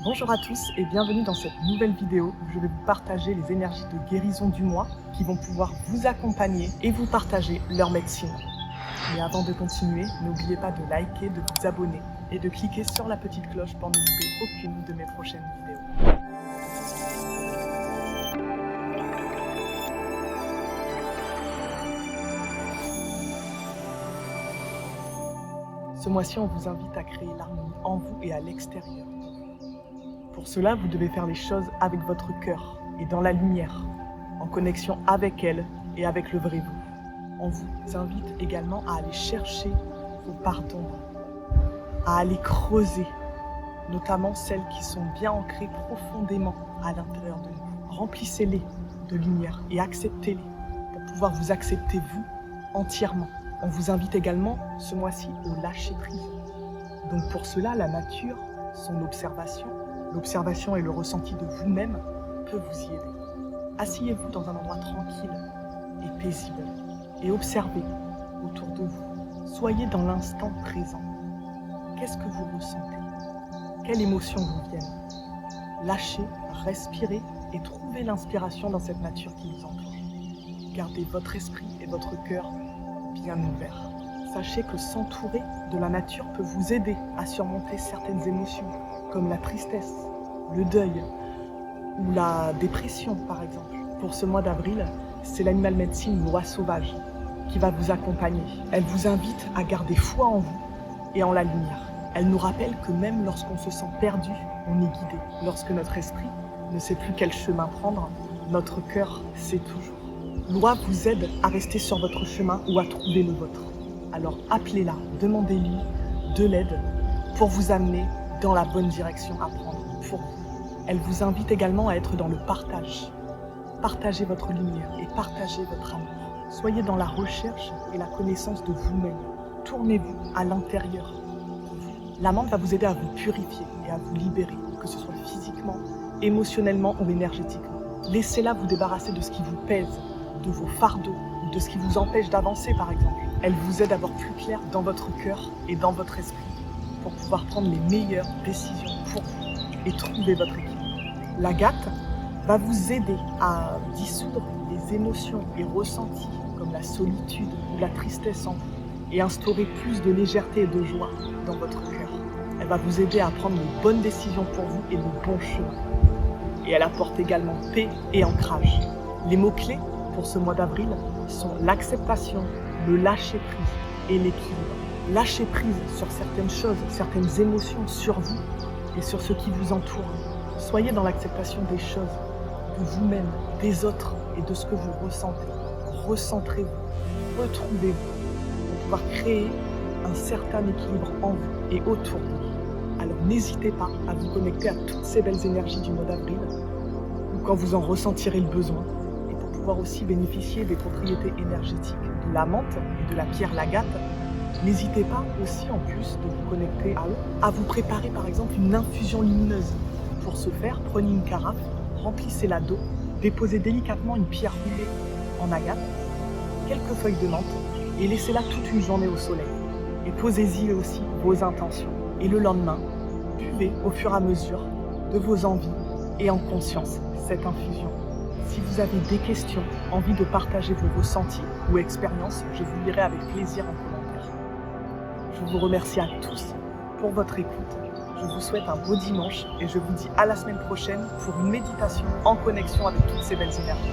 Bonjour à tous et bienvenue dans cette nouvelle vidéo où je vais vous partager les énergies de guérison du mois qui vont pouvoir vous accompagner et vous partager leur médecine. Mais avant de continuer, n'oubliez pas de liker, de vous abonner et de cliquer sur la petite cloche pour ne louper aucune de mes prochaines vidéos. Ce mois-ci, on vous invite à créer l'harmonie en vous et à l'extérieur. Pour cela, vous devez faire les choses avec votre cœur et dans la lumière, en connexion avec elle et avec le vrai vous. On vous invite également à aller chercher vos parts d'ombre, à aller creuser, notamment celles qui sont bien ancrées profondément à l'intérieur de nous. Remplissez-les de lumière et acceptez-les pour pouvoir vous accepter vous entièrement. On vous invite également ce mois-ci au lâcher-prise. Donc pour cela, la nature, son observation et le ressenti de vous-même peut vous y aider. Asseyez-vous dans un endroit tranquille et paisible et observez autour de vous. Soyez dans l'instant présent. Qu'est-ce que vous ressentez? Quelles émotions vous viennent? Lâchez, respirez et trouvez l'inspiration dans cette nature qui vous entoure. Gardez votre esprit et votre cœur bien ouverts. Sachez que s'entourer de la nature peut vous aider à surmonter certaines émotions, comme la tristesse, le deuil ou la dépression par exemple. Pour ce mois d'avril, c'est l'animal médecine Loi Sauvage qui va vous accompagner. Elle vous invite à garder foi en vous et en la lumière. Elle nous rappelle que même lorsqu'on se sent perdu, on est guidé. Lorsque notre esprit ne sait plus quel chemin prendre, notre cœur sait toujours. Loi vous aide à rester sur votre chemin ou à trouver le vôtre. Alors appelez-la, demandez-lui de l'aide pour vous amener dans la bonne direction à prendre pour vous. Elle vous invite également à être dans le partage. Partagez votre lumière et partagez votre amour. Soyez dans la recherche et la connaissance de vous-même. Tournez-vous à l'intérieur de vous. La menthe va vous aider à vous purifier et à vous libérer, que ce soit physiquement, émotionnellement ou énergétiquement. Laissez-la vous débarrasser de ce qui vous pèse, de vos fardeaux ou de ce qui vous empêche d'avancer par exemple. Elle vous aide à voir plus clair dans votre cœur et dans votre esprit pour pouvoir prendre les meilleures décisions pour vous et trouver votre équilibre. L'agate va vous aider à dissoudre les émotions et ressentis comme la solitude ou la tristesse en vous et instaurer plus de légèreté et de joie dans votre cœur. Elle va vous aider à prendre les bonnes décisions pour vous et le bon chemin. Et elle apporte également paix et ancrage. Les mots-clés pour ce mois d'avril sont l'acceptation, le lâcher-prise et l'équilibre. Lâchez prise sur certaines choses, certaines émotions sur vous et sur ce qui vous entoure. Soyez dans l'acceptation des choses, de vous-même, des autres et de ce que vous ressentez. Recentrez-vous, retrouvez-vous pour pouvoir créer un certain équilibre en vous et autour de vous. Alors n'hésitez pas à vous connecter à toutes ces belles énergies du mois d'avril ou quand vous en ressentirez le besoin et pour pouvoir aussi bénéficier des propriétés énergétiques de la menthe et de la pierre l'agate. N'hésitez pas aussi, en plus de vous connecter à eux, à vous préparer par exemple une infusion lumineuse. Pour ce faire, prenez une carafe, remplissez-la d'eau, déposez délicatement une pierre roulée en agate, quelques feuilles de menthe et laissez-la toute une journée au soleil. Et posez-y aussi vos intentions. Et le lendemain, buvez au fur et à mesure de vos envies et en conscience cette infusion. Si vous avez des questions, envie de partager vos ressentis ou expériences, je vous lirai avec plaisir en commentaire. Je vous remercie à tous pour votre écoute. Je vous souhaite un beau dimanche et je vous dis à la semaine prochaine pour une méditation en connexion avec toutes ces belles énergies.